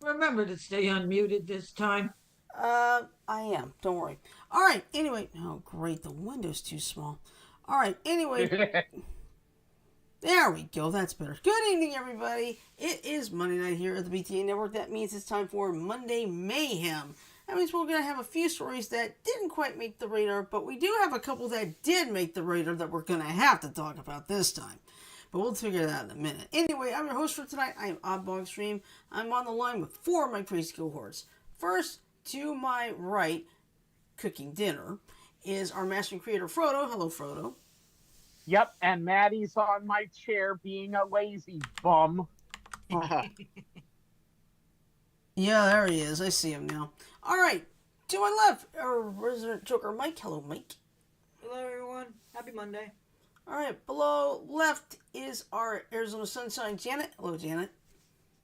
Remember to stay unmuted this time. I am. Don't worry. All right. Anyway, oh great, the window's too small. All right. Anyway, there we go. That's better. Good evening, everybody. It is Monday night here at the BTA Network. That means it's time for Monday Mayhem. That means we're going to have a few stories that didn't quite make the radar, but we do have a couple that did make the radar that we're going to have to talk about this time. But we'll figure that out in a minute. Anyway, I'm your host for tonight. I am Oddbog Stream. I'm on the line with four of my crazy cohorts. First, to my right, cooking dinner, is our master and creator, Frodo. Hello, Frodo. Yep, and Maddie's on my chair being a lazy bum. Yeah, there he is. I see him now. All right, to my left, our resident Joker, Mike. Hello, Mike. Hello, everyone. Happy Monday. All right, below left is our Arizona Sunshine, Janet. Hello, Janet.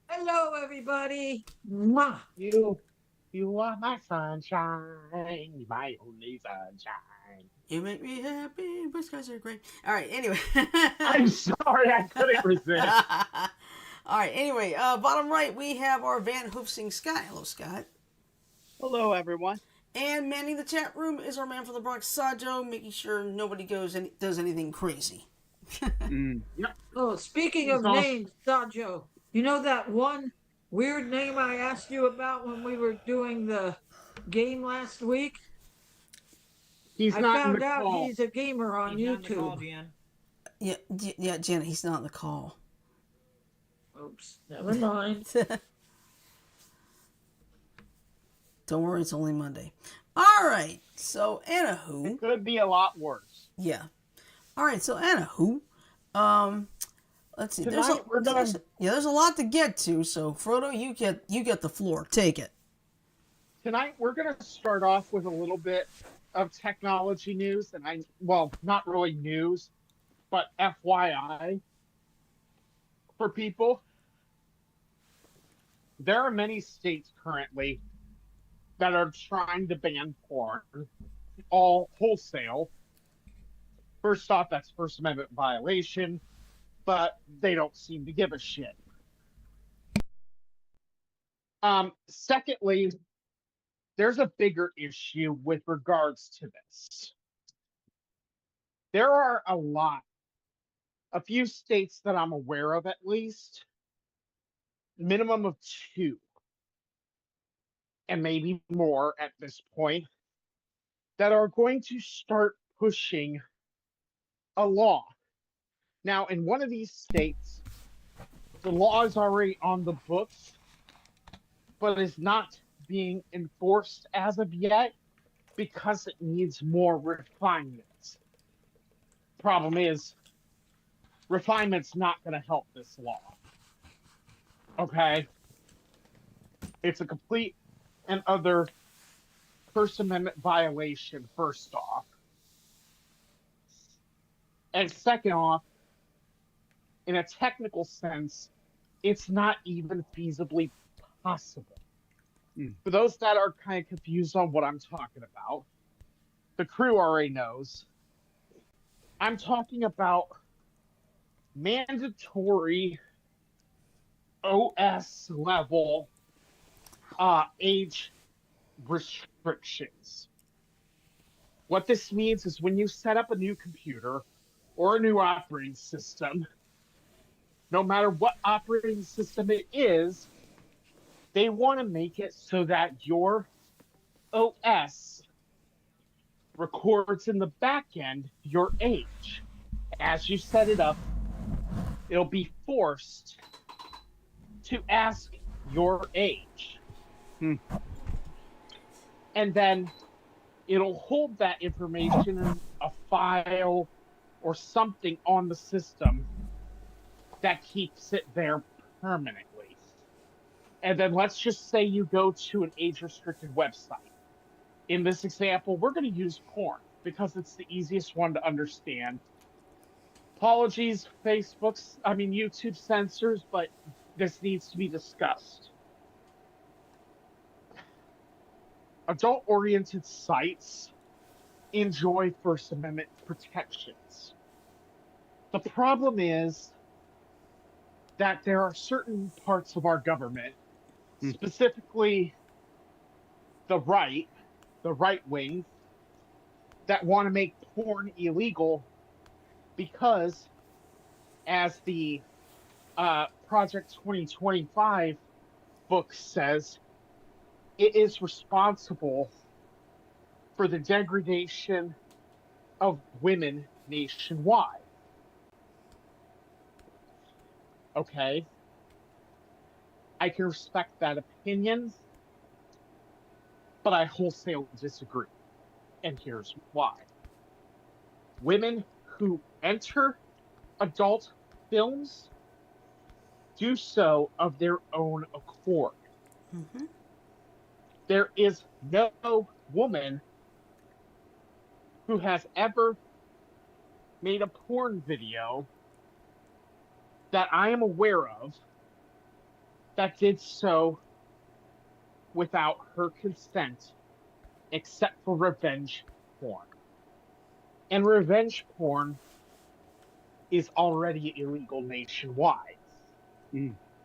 Hello, everybody. Mwah. You are my sunshine, my only sunshine. You make me happy. Blue skies are great. All right, anyway. I'm sorry, I couldn't resist. All right, anyway, bottom right, we have our Van Hoofsing Scott. Hello, Scott. Hello, everyone. And manning the chat room is our man from the Bronx, Sajo, making sure nobody goes and does anything crazy. Yep. Oh, speaking of names, Sajo, you know that one weird name I asked you about when we were doing the game last week? He's I not in found the out call. he's a gamer on He's not in the call, YouTube. Jan. Yeah, Janet, he's not on the call. Oops, never mind. Don't worry, it's only Monday. All right, so anywho. It could be a lot worse. Yeah. All right, so anywho. Let's see. Tonight There's a lot to get to. So Frodo, you get the floor. Take it. Tonight we're gonna start off with a little bit of technology news, and not really news, but FYI for people. There are many states currently that are trying to ban porn, all wholesale. First off, that's First Amendment violation, but they don't seem to give a shit. Secondly, there's a bigger issue with regards to this. There are a few states that I'm aware of at least, minimum of two, and maybe more at this point, that are going to start pushing a law. Now, in one of these states, the law is already on the books, but is not being enforced as of yet because it needs more refinements. Problem is, refinement's not going to help this law. Okay? It's a complete and utter First Amendment violation, first off. And second off, in a technical sense, it's not even feasibly possible. For those that are kind of confused on what I'm talking about, the crew already knows. I'm talking about mandatory OS level age restrictions. What this means is when you set up a new computer or a new operating system, no matter what operating system it is, they want to make it so that your OS records in the back end your age. As you set it up, it'll be forced to ask your age. And then it'll hold that information in a file or something on the system that keeps it there permanently. And then let's just say you go to an age-restricted website. In this example, we're going to use porn because it's the easiest one to understand. Apologies, YouTube censors, but this needs to be discussed. Adult-oriented sites enjoy First Amendment protections. The problem is that there are certain parts of our government specifically the right wing, that want to make porn illegal because, as the Project 2025 book says, it is responsible for the degradation of women nationwide. Okay, I can respect that opinion, but I wholesale disagree. And here's why. Women who enter adult films do so of their own accord. Mm-hmm. There is no woman who has ever made a porn video that I am aware of that did so without her consent, except for revenge porn. And revenge porn is already illegal nationwide.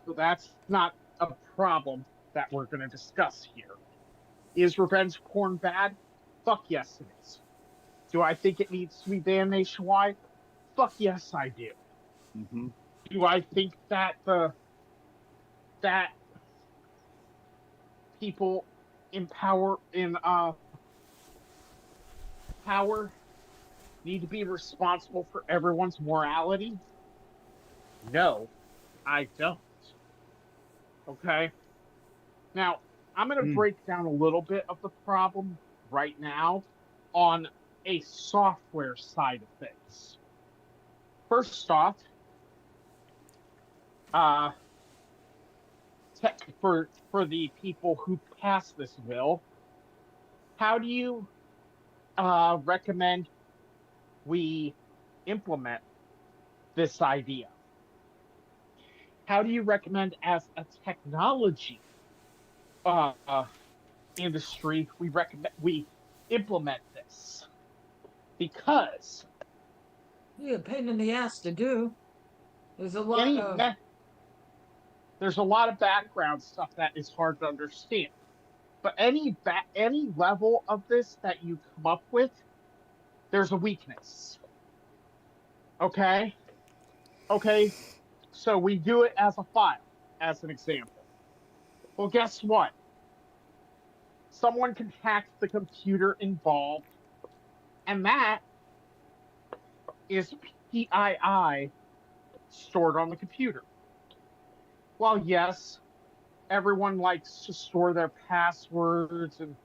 So that's not a problem that we're going to discuss here. Is revenge porn bad? Fuck yes, it is. Do I think it needs to be banned nationwide? Fuck yes, I do. Mm-hmm. Do I think that that people in power power need to be responsible for everyone's morality? No, I don't. Okay. Now, I'm going to break down a little bit of the problem right now on a software side of things. First off, for the people who pass this bill, how do you recommend we implement this idea? How do you recommend, as a technology uh, industry, we implement this? Because Yeah, a pain in the ass to do. There's a lot any of me- there's a lot of background stuff that is hard to understand. But any level of this that you come up with, there's a weakness. Okay? Okay, so we do it as a file, as an example. Well, guess what? Someone can hack the computer involved, and that is PII stored on the computer. Well, yes, everyone likes to store their passwords and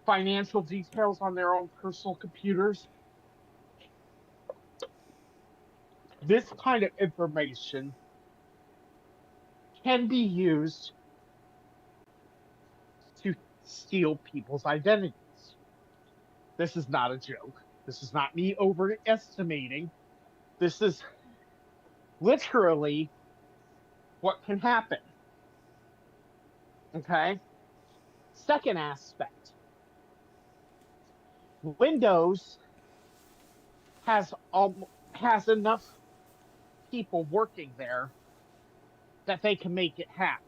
financial details on their own personal computers. This kind of information can be used to steal people's identities. This is not a joke. This is not me overestimating. This is literally what can happen. Okay? Second aspect, Windows has enough people working there that they can make it happen.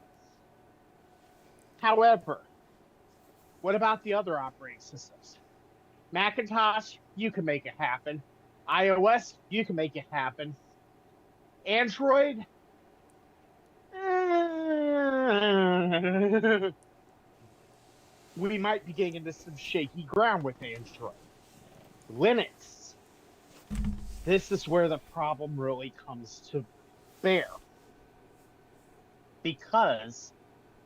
However, what about the other operating systems? Macintosh, you can make it happen. iOS, you can make it happen. Android, we might be getting into some shaky ground with Android. Linux, this is where the problem really comes to bear. Because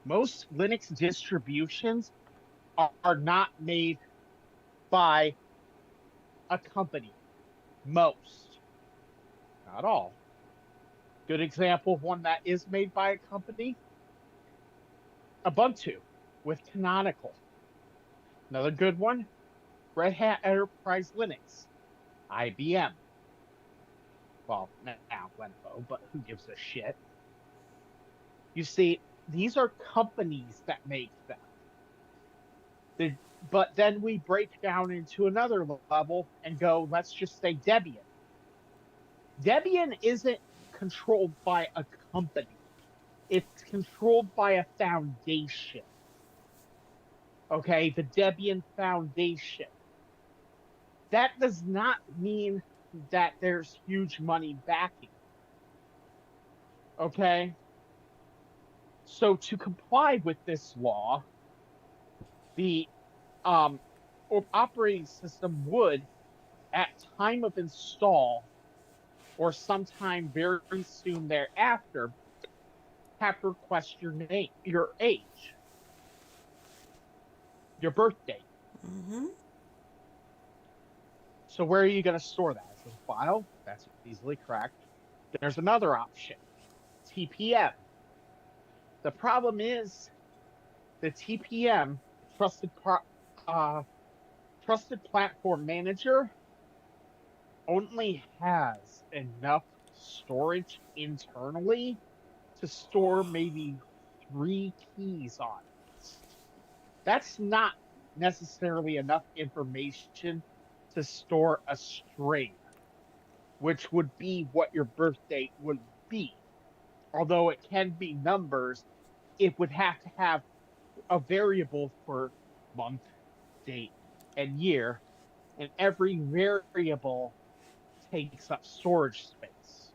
most Linux distributions are not made by a company. Most. Not all. Good example of one that is made by a company, Ubuntu with Canonical. Another good one, Red Hat Enterprise Linux, IBM. Well, now Lenovo, but who gives a shit? You see, these are companies that make them. But then we break down into another level and go, let's just say Debian. Debian isn't controlled by a company. it's controlled by a foundation. Okay, the Debian Foundation. That does not mean that there's huge money backing. Okay? So to comply with this law, the operating system would, at time of install or sometime very soon thereafter, have to request your name, your age, your birth date. Mm-hmm. So where are you going to store that? As a file? That's easily cracked. There's another option, TPM. The problem is the TPM, uh, Trusted Platform Manager, only has enough storage internally to store maybe 3 keys on it. That's not necessarily enough information to store a string, which would be what your birth date would be. Although it can be numbers, it would have to have a variable for month, date, and year, and every variable takes up storage space.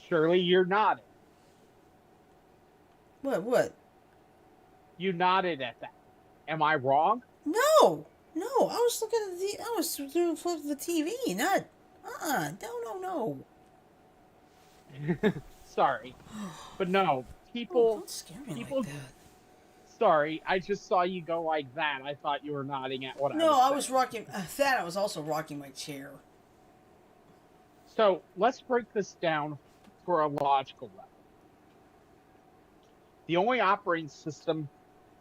Surely you're nodding. What? You nodded at that. Am I wrong? No, no. I was looking at I was doing flip the TV, not. No. Sorry. But no, Oh, don't scare me people, like that. sorry, I just saw you go like that. I thought you were nodding at what I No, was I saying. was rocking that. I was also rocking my chair. So let's break this down for a logical level. The only operating system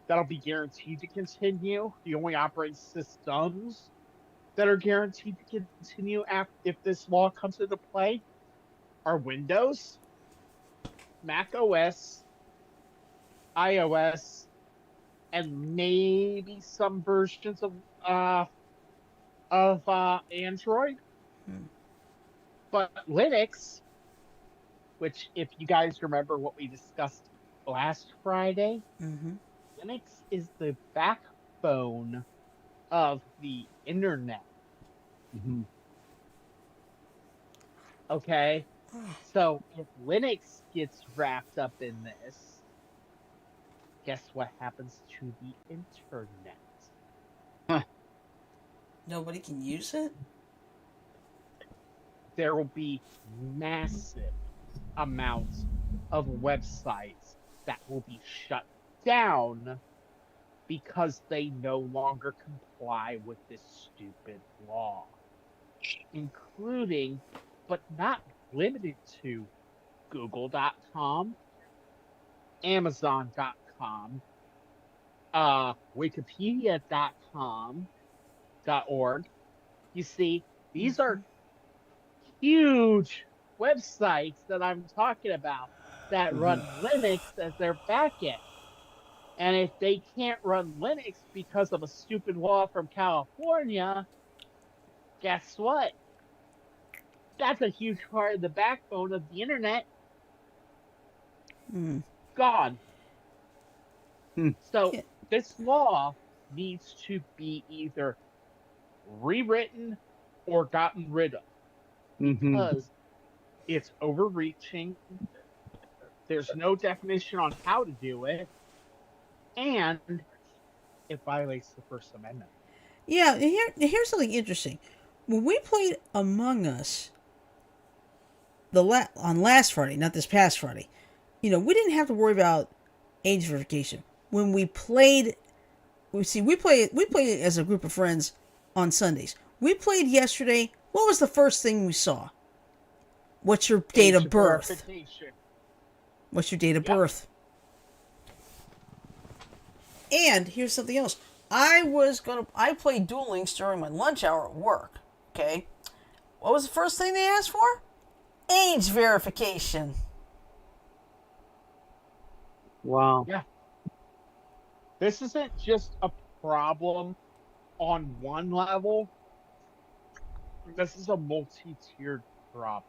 that'll be guaranteed to continue, the only operating systems that are guaranteed to continue if this law comes into play are Windows, Mac OS, iOS, and maybe some versions of Android. Hmm. But Linux, which if you guys remember what we discussed last Friday, Mm-hmm. Linux is the backbone of the internet. Mm-hmm. Okay? So if Linux gets wrapped up in this, guess what happens to the internet? Nobody can use it. There will be massive amounts of websites that will be shut down because they no longer comply with this stupid law, including, but not limited to, Google.com, Amazon.com, Wikipedia.com, .org. You see, these are huge websites that I'm talking about that run Linux as their backend. And if they can't run Linux because of a stupid law from California, guess what? That's a huge part of the backbone of the internet. Hmm. Gone. Hmm. So Yeah. this law needs to be either rewritten or gotten rid of Mm-hmm. because it's overreaching. There's no definition on how to do it, and it violates the First Amendment. Yeah. Here's something interesting. When we played Among Us on last Friday, not this past Friday, we didn't have to worry about age verification. When we played, we play it as a group of friends on Sundays. We played yesterday. What was the first thing we saw? What's your date Age of birth? verification. What's your date of Yep. birth? And here's something else. I played Duel Links during my lunch hour at work. Okay. What was the first thing they asked for? Age verification. Wow. Yeah. This isn't just a problem on one level. This is a multi-tiered problem.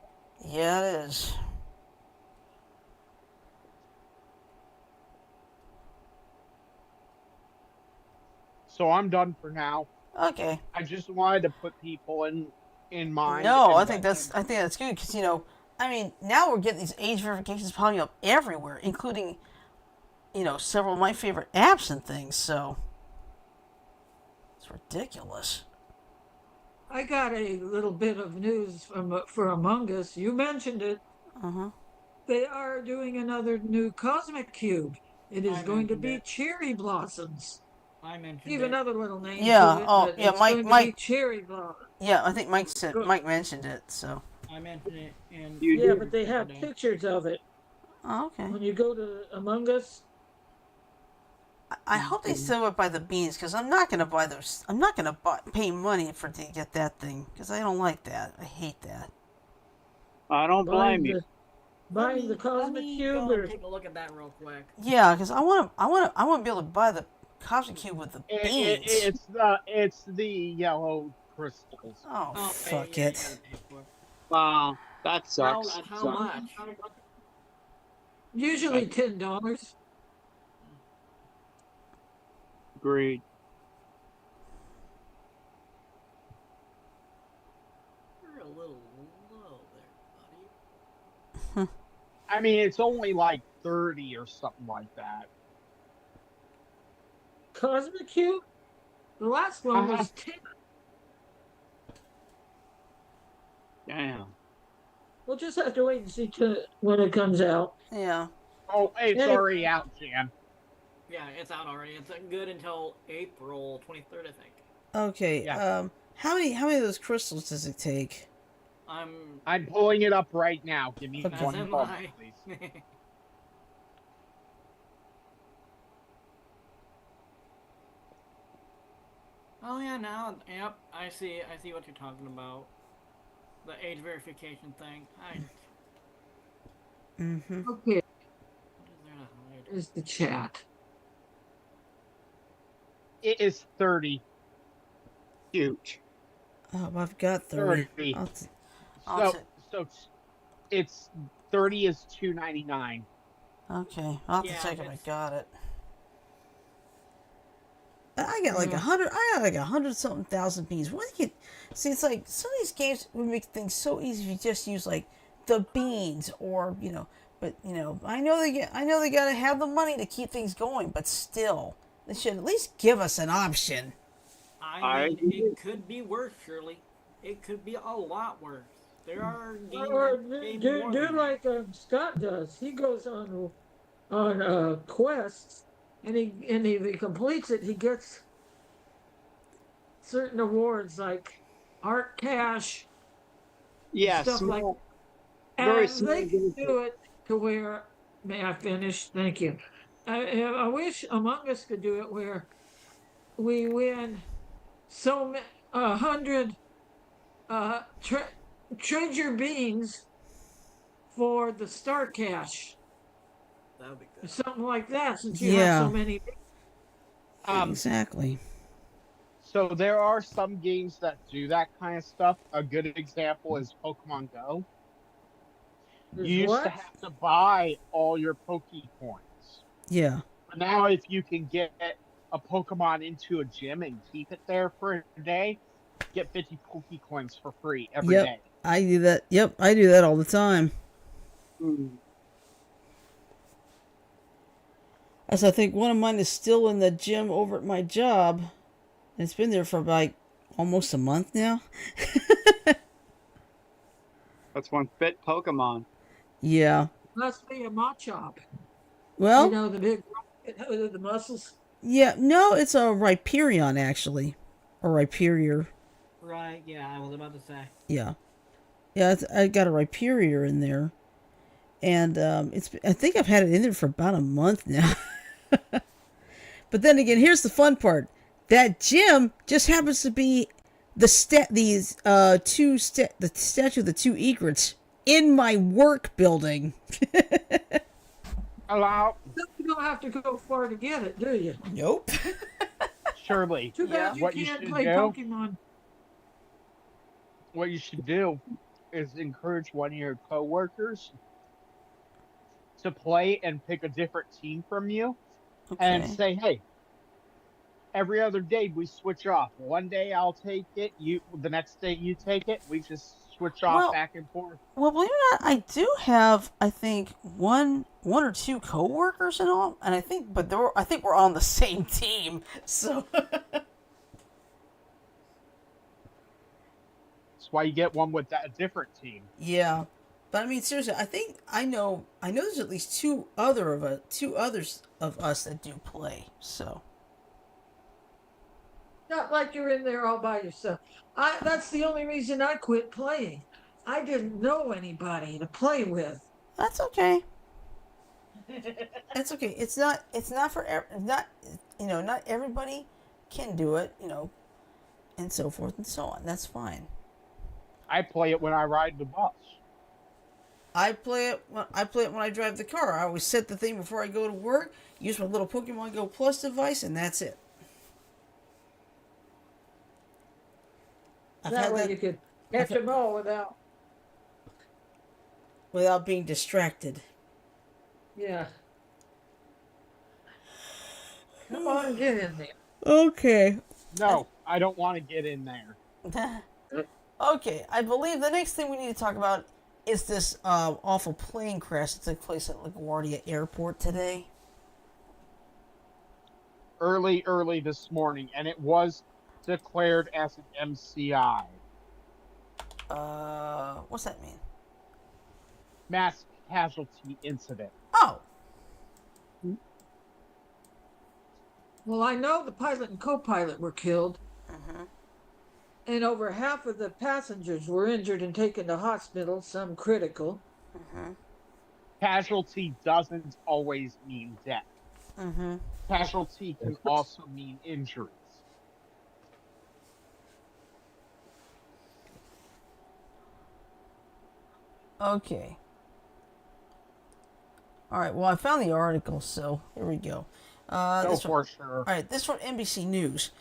Yeah, it is. So I'm done for now. Okay. I just wanted to put people in mind. No, And I think that's good because I mean, now we're getting these age verifications popping up everywhere, including several of my favorite apps and things. So it's ridiculous. I got a little bit of news for Among Us. You mentioned it. Uh huh. They are doing another new Cosmic Cube. It is I going to mentioned be it. Cherry Blossoms. I mentioned Give it. another little name to Yeah. it, Oh, but yeah. it's going to be Cherry Blossom. Yeah, I think Good. Mike mentioned it. So. I mentioned it in You Yeah, did. but they have today. pictures of it. Oh, okay. When you go to Among Us, I hope they sell it by the beans because I'm not gonna buy those. I'm not gonna pay money to get that thing because I don't like that. I hate that. I don't buying blame you. the buying the Let Cosmic me Cube, go and or take a look at that real quick. Yeah, because I want to be able to buy the Cosmic Cube with the beans. it's the yellow crystals. Oh, Oh, fuck yeah, you it. gotta pay for it. Wow, that How, sucks. at how much? usually $10. Agreed. You're a little low there, buddy. I mean, it's only like 30 or something like that. Cosmic Cube. The last one Uh-huh. was 10. Damn. We'll just have to wait and see when it comes out. Yeah. Oh, it's Anyway, already out, Jan. Yeah, it's out already. It's good until April 23rd, I think. Okay. Yeah. How many of those crystals does it take? I'm pulling it up right now. Give me Okay. one As am moment, I. please. Oh yeah, now, yep, I see what you're talking about. The age verification thing. Mm-hmm. okay, What is there to hide? is the chat. It is 30. Huge. Oh, I've got 30. 30. I'll So t- so it's 30 is 299. okay. I'll have to Yeah, check if I it's- got it. I got like Yeah. 100. I got like 100 something thousand beans. What do you see? It's like some of these games would make things so easy if you just use like the beans or But I know they gotta have the money to keep things going. But still, they should at least give us an option. I mean, it could be worse, surely. It could be a lot worse. There are games Or that pay do more do than like Scott does. He goes on quests, and if he completes it, he gets certain awards like art cash Yeah, stuff like. small, very And small they can benefit. do it to where. May I finish? Thank you. I wish Among Us could do it where we win so 100 treasure beans for the star cash, that would be or good. something like that. Since you have so many. Exactly. So there are some games that do that kind of stuff. A good example is Pokemon Go. There's You used to what? have to buy all your Pokecoins. Yeah. But now if you can get a Pokemon into a gym and keep it there for a day, get 50 Pokecoins for free every Yep. day. I do that. Yep. I do that all the time. Mm. As I think one of mine is still in the gym over at my job. And it's been there for like almost a month now. That's one fit Pokemon. Yeah. Must be a Machop. Well, The big rocket with the muscles. yeah. No, it's a Rhyperion actually. Or Rhyperior. Right, yeah, I was about to say. Yeah. Yeah, I got a Rhyperior in there. And I think I've had it in there for about a month now. But then again, here's the fun part. That gym just happens to be the statue of the two egrets in my work building. Allow You don't have to go far to get it, do you? Nope. Shirley. Too bad What you you can't should play do? Pokemon. What you should do is encourage one of your coworkers to play and pick a different team from you, and Okay. say, "Hey, every other day we switch off. One day I'll take it, the next day you take it. We just switch off Well, back and forth. well, believe it or not, I do have, I think, one or two coworkers and all, and I think, I think we're on the same team. So, That's why you get one with a different team. yeah. But I mean, seriously, I know there's at least two others of us that do play. So, Not like you're in there all by yourself. That's the only reason I quit playing. I didn't know anybody to play with. that's okay. That's okay. It's not for not not everybody can do it, and so forth and so on. That's fine. I play it when I ride the bus. I play it when I drive the car. I always set the thing before I go to work, use my little Pokemon Go Plus device, and that's it. I've That had way that you could catch them all without being distracted. yeah. Come on, get in there. Okay. No, I don't want to get in there. Okay, I believe the next thing we need to talk about is this awful plane crash that took place at LaGuardia Airport today. Early this morning, and it was declared as an MCI. What's that mean? Mass casualty incident. Oh, Well, I know the pilot and co-pilot were killed, and over half of the passengers were injured and taken to hospital, some critical. Casualty doesn't always mean death. Casualty can also mean injuries. okay. All right. Well, I found the article, so here we go. Go for sure. All right, this from NBC News.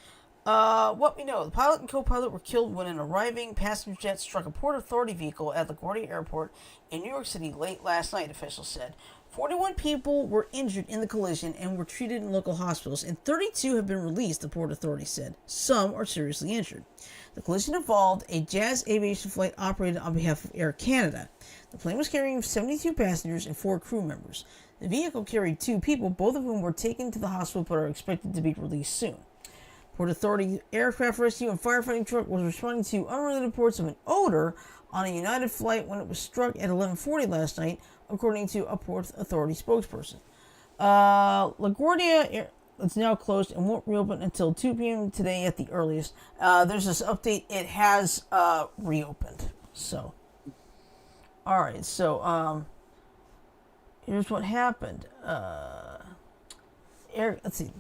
What we know, the pilot and co-pilot were killed when an arriving passenger jet struck a Port Authority vehicle at LaGuardia Airport in New York City late last night, officials said. 41 people were injured in the collision and were treated in local hospitals, and 32 have been released, the Port Authority said. Some are seriously injured. The collision involved a Jazz Aviation flight operated on behalf of Air Canada. The plane was carrying 72 passengers and 4 crew members. The vehicle carried 2 people, both of whom were taken to the hospital but are expected to be released soon. Port Authority aircraft rescue and firefighting truck was responding to unrelated reports of an odor on a United flight when it was struck at 11:40 last night, according to a Port Authority spokesperson. LaGuardia is now closed and won't reopen until 2 p.m. today at the earliest. There's this update. It has reopened. So, all right. So, here's what happened. Let's see.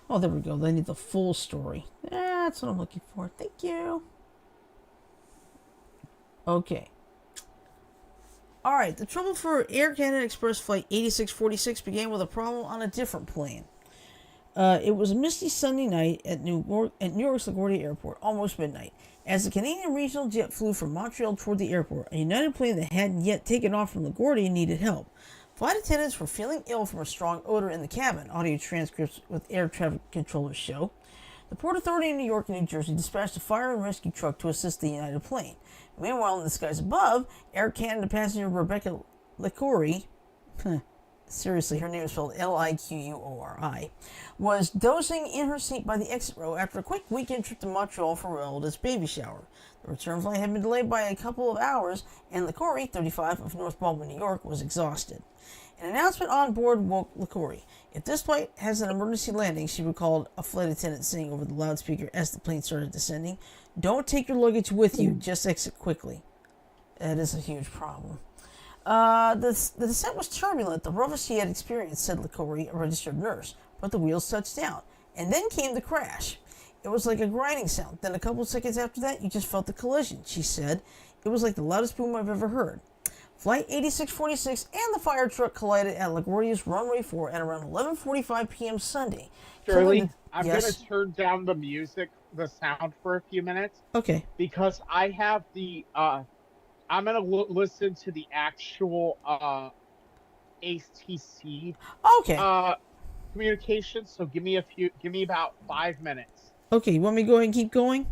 Oh, there we go. They need the full story. That's what I'm looking for. Thank you. Okay. All right. The trouble for Air Canada Express Flight 8646 began with a problem on a different plane. It was a misty Sunday night at New York's LaGuardia Airport, almost midnight. As the Canadian regional jet flew from Montreal toward the airport, a United plane that hadn't yet taken off from LaGuardia needed help. Flight attendants were feeling ill from a strong odor in the cabin, audio transcripts with air traffic controllers show. The Port Authority in New York and New Jersey dispatched a fire and rescue truck to assist the United plane. Meanwhile, in the skies above, Air Canada passenger Rebecca Liquori, seriously, her name is spelled Liquori, was dozing in her seat by the exit row after a quick weekend trip to Montreal for her relative's baby shower. The return flight had been delayed by a couple of hours, and Liquori, 35, of North Baltimore, New York, was exhausted. An announcement on board woke Liquori. If this flight has an emergency landing, she recalled a flight attendant saying over the loudspeaker as the plane started descending, "Don't take your luggage with you, just exit quickly." That is a huge problem. The descent was turbulent, the roughest she had experienced, said Liquori, a registered nurse, but the wheels touched down. And then came the crash. It was like a grinding sound. Then a couple seconds after that, you just felt the collision, she said. It was like the loudest boom I've ever heard. Flight 8646 and the fire truck collided at LaGuardia's runway 4 at around 11:45 p.m. Sunday. Shirley, I'm Yes? going to turn down the music, the sound for a few minutes, Okay. because I have the, I'm going to listen to the actual, ATC, Okay. communication, so give me about 5 minutes. Okay, you want me to go ahead and keep going?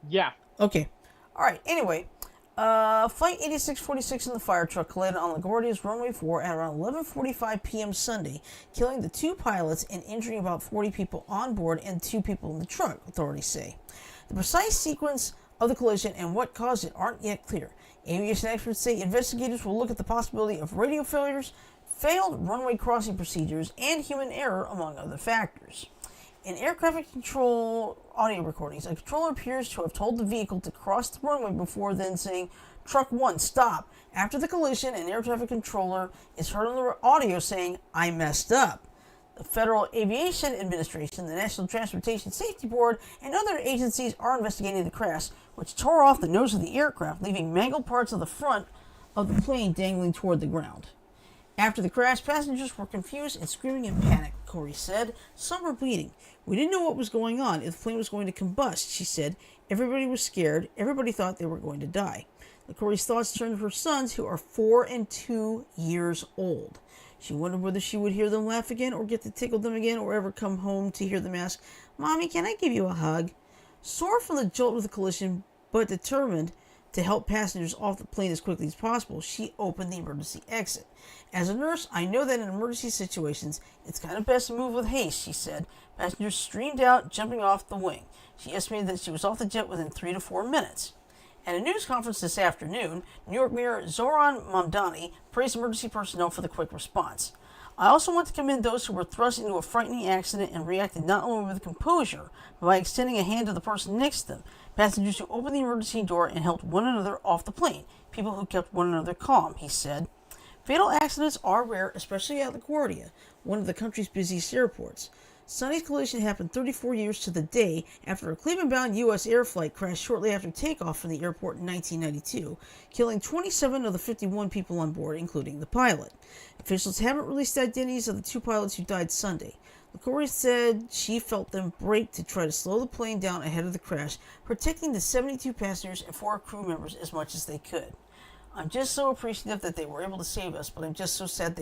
Yeah. Okay. All right. Anyway, Flight 8646 in the fire truck collided on LaGuardia's runway 4 at around 11:45 p.m. Sunday, killing the 2 pilots and injuring about 40 people on board and 2 people in the truck, authorities say. The precise sequence of the collision and what caused it aren't yet clear. Aviation experts say investigators will look at the possibility of radio failures, failed runway crossing procedures, and human error, among other factors. In air traffic control audio recordings, a controller appears to have told the vehicle to cross the runway before then saying, "Truck 1, stop." After the collision, an air traffic controller is heard on the audio saying, "I messed up." The Federal Aviation Administration, the National Transportation Safety Board, and other agencies are investigating the crash, which tore off the nose of the aircraft, leaving mangled parts of the front of the plane dangling toward the ground. After the crash, passengers were confused and screaming in panic, Corey said. Some were bleeding. "We didn't know what was going on, if the plane was going to combust," she said. "Everybody was scared. Everybody thought they were going to die." Corey's thoughts turned to her sons, who are 4 and 2 years old. She wondered whether she would hear them laugh again or get to tickle them again or ever come home to hear them ask, "Mommy, can I give you a hug?" Sore from the jolt of the collision, but determined to help passengers off the plane as quickly as possible, she opened the emergency exit. "As a nurse, I know that in emergency situations, it's kind of best to move with haste," she said. Passengers streamed out, jumping off the wing. She estimated that she was off the jet within 3 to 4 minutes. At a news conference this afternoon, New York Mayor Zoran Mamdani praised emergency personnel for the quick response. "I also want to commend those who were thrust into a frightening accident and reacted not only with composure, but by extending a hand to the person next to them, passengers who opened the emergency door and helped one another off the plane, people who kept one another calm," he said. Fatal accidents are rare, especially at LaGuardia, one of the country's busiest airports. Sunday's collision happened 34 years to the day after a Cleveland-bound U.S. air flight crashed shortly after takeoff from the airport in 1992, killing 27 of the 51 people on board, including the pilot. Officials haven't released the identities of the 2 pilots who died Sunday. LaCourrie said she felt them brake to try to slow the plane down ahead of the crash, protecting the 72 passengers and 4 crew members as much as they could. "I'm just so appreciative that they were able to save us, but I'm just so sad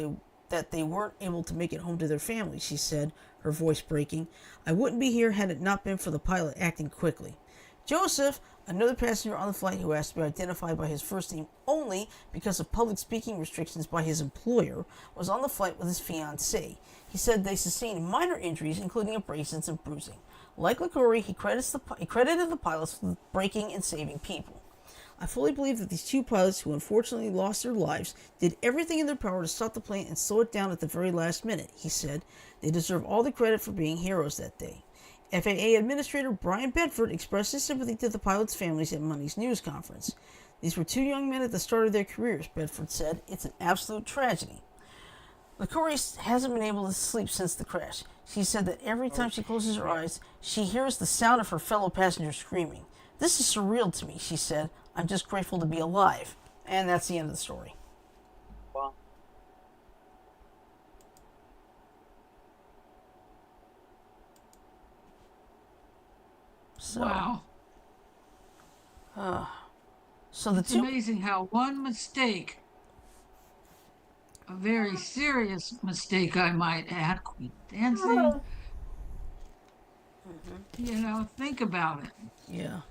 that they weren't able to make it home to their families," she said, her voice breaking. "I wouldn't be here had it not been for the pilot acting quickly." Joseph, another passenger on the flight who asked to be identified by his first name only because of public speaking restrictions by his employer, was on the flight with his fiancée. He said they sustained minor injuries, including abrasions and bruising. Like LaCourrie, he credited the pilots with braking and saving people. "I fully believe that these 2 pilots, who unfortunately lost their lives, did everything in their power to stop the plane and slow it down at the very last minute," he said. "They deserve all the credit for being heroes that day." FAA Administrator Brian Bedford expressed his sympathy to the pilots' families at Monday's news conference. "These were 2 young men at the start of their careers," Bedford said. "It's an absolute tragedy." LaCourrie hasn't been able to sleep since the crash. She said that every time she closes her eyes, she hears the sound of her fellow passengers screaming. "This is surreal to me," she said. "I'm just grateful to be alive." And that's the end of the story. Wow. So, Wow. So the It's 2... amazing how one mistake, a very serious mistake, I might add, quit dancing. Think about it. Yeah.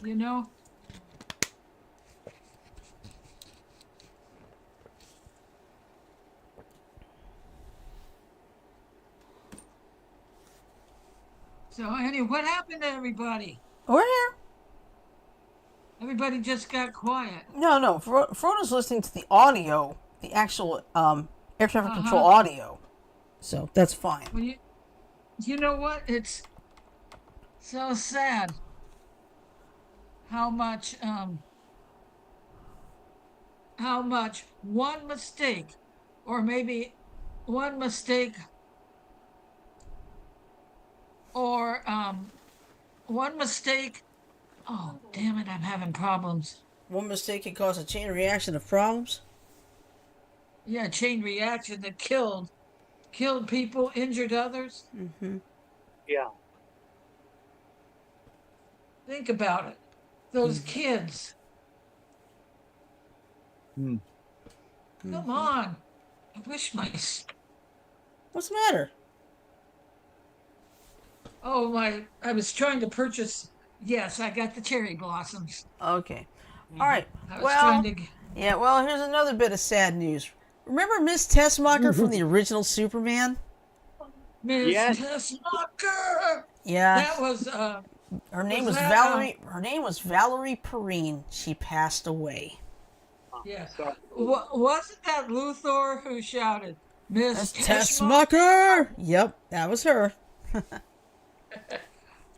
You know? So anyway, what happened to everybody? We're here. Everybody just got quiet. No. Frodo's listening to the audio, the actual air traffic control Uh-huh. audio. So that's fine. Well, you know what? It's so sad how much one mistake, or maybe one mistake, or one mistake. Oh, damn it! I'm having problems. One mistake can cause a chain reaction of problems. Yeah, chain reaction that killed people, injured others. Mm-hmm. Yeah. Think about it. Those kids. Hmm. Come on. I wish my. What's the matter? Oh, my. I was trying to purchase. Yes, I got the cherry blossoms. Okay. All right. I was trying Well, to. yeah, well, here's another bit of sad news. Remember Miss Tessmacher from the original Superman? Miss Yes. Tessmacher! Yeah. That was. Her name was that, Valerie. Her name was Valerie Perrine. She passed away. Yeah. So, Wasn't that Luthor who shouted, Miss That's Tessmacher? Tessmacher. Yep, that was her.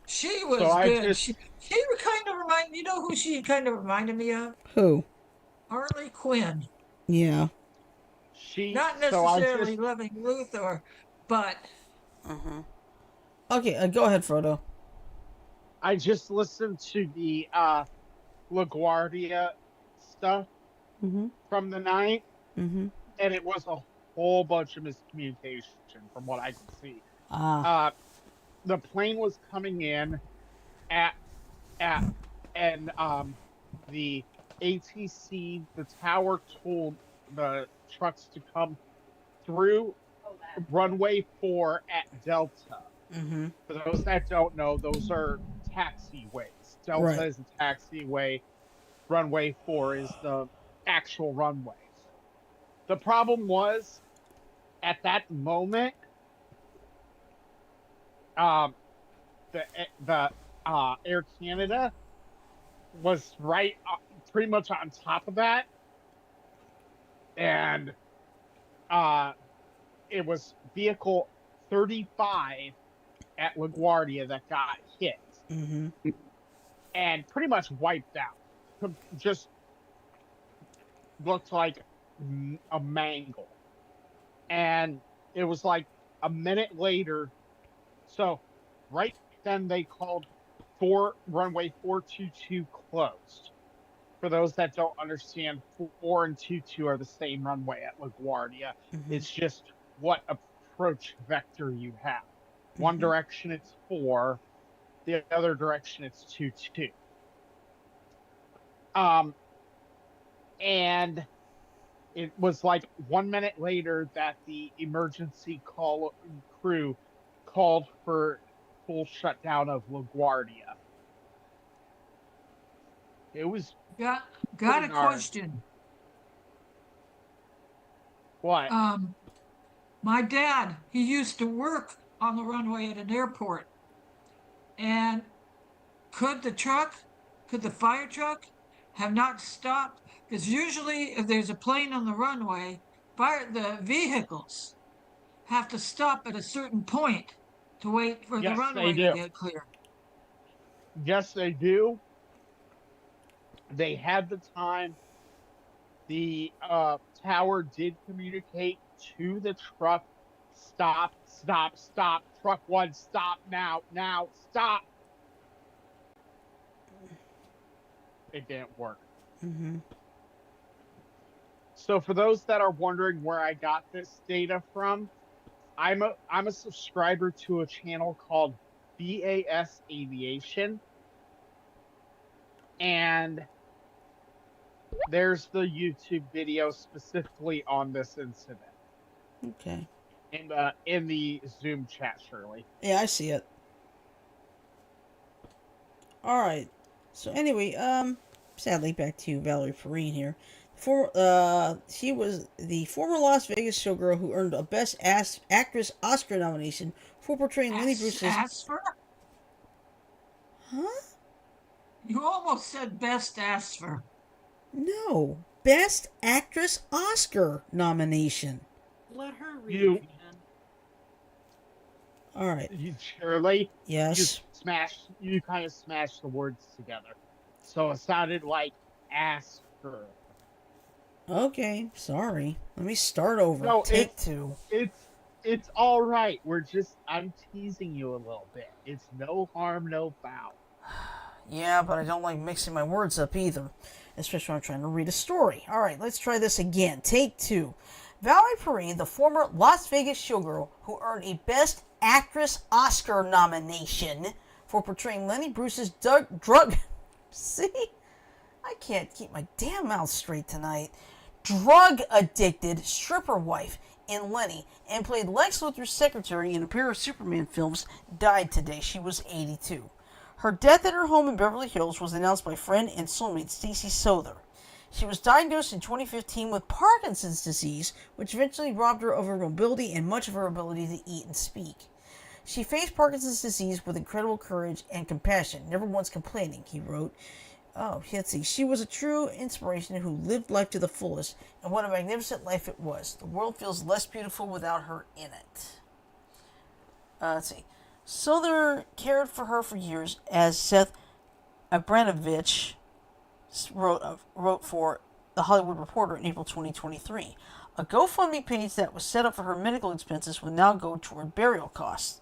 She was So I good. just She kind of reminded. You know who she kind of reminded me of? Who? Harley Quinn. Yeah. Not so I necessarily just loving Luthor, but Okay, go ahead, Frodo. I just listened to the LaGuardia stuff Mm-hmm. from the night, Mm-hmm. and it was a whole bunch of miscommunication from what I could see. Ah. The plane was coming in at at and the ATC, the tower told the trucks to come through runway 4 at Delta. Mm-hmm. For those that don't know, those are taxiways. Delta Right. is a taxiway. Runway 4 is the actual runway. The problem was, at that moment, um, the Air Canada was right, pretty much on top of that, and it was vehicle 35 at LaGuardia that got hit Mm-hmm. and pretty much wiped out. Just looked like a mangle. And it was like a minute later. So right then they called runway 422 closed. For those that don't understand, 4 and 22 are the same runway at LaGuardia. Mm-hmm. It's just what approach vector you have. One direction it's 4, the other direction it's 22. And it was like 1 minute later that the emergency call crew called for full shutdown of LaGuardia. It was got pretty a gnarly. question. What? My dad, he used to work on the runway at an airport. And could the fire truck have not stopped? Because usually if there's a plane on the runway, the vehicles have to stop at a certain point to wait for the Yes, they runway to do. get clear. Yes, they do. They had the time. The tower did communicate to the truck, stop, stop, stop. Truck 1, stop now, stop. It didn't work. Mm-hmm. So for those that are wondering where I got this data from, I'm a subscriber to a channel called BAS Aviation, and there's the YouTube video specifically on this incident Okay. in the Zoom chat, Shirley. Yeah, I see it. All right. So anyway, sadly, back to Valerie Perrine here. She was the former Las Vegas showgirl who earned a Best Actress Oscar nomination for portraying Lenny Bruce's. Asper? Huh? You almost said best Asper. No, Best Actress Oscar nomination. Let her read You- it again. All right. Shirley, Yes. you kind of smashed the words together, so it sounded like Asper. Okay. Sorry. Let me start over. No, Take 2. It's all right. I'm teasing you a little bit. It's no harm, no foul. Yeah, but I don't like mixing my words up either, especially when I'm trying to read a story. All right, let's try this again. Take 2. Valerie Perrine, the former Las Vegas showgirl who earned a Best Actress Oscar nomination for portraying Lenny Bruce's drug... See? I can't keep my damn mouth straight tonight. drug-addicted stripper wife in Lenny and played Lex Luthor's secretary in a pair of Superman films, died today. She was 82. Her death at her home in Beverly Hills was announced by friend and soulmate Stacy Souther. She was diagnosed in 2015 with Parkinson's disease, which eventually robbed her of her mobility and much of her ability to eat and speak. She faced Parkinson's disease with incredible courage and compassion, never once complaining, he wrote. Oh, let's see. She was a true inspiration who lived life to the fullest, and what a magnificent life it was. The world feels less beautiful without her in it. Let's see. Souther cared for her for years, as Seth Abramovich wrote for The Hollywood Reporter in April 2023. A GoFundMe page that was set up for her medical expenses will now go toward burial costs.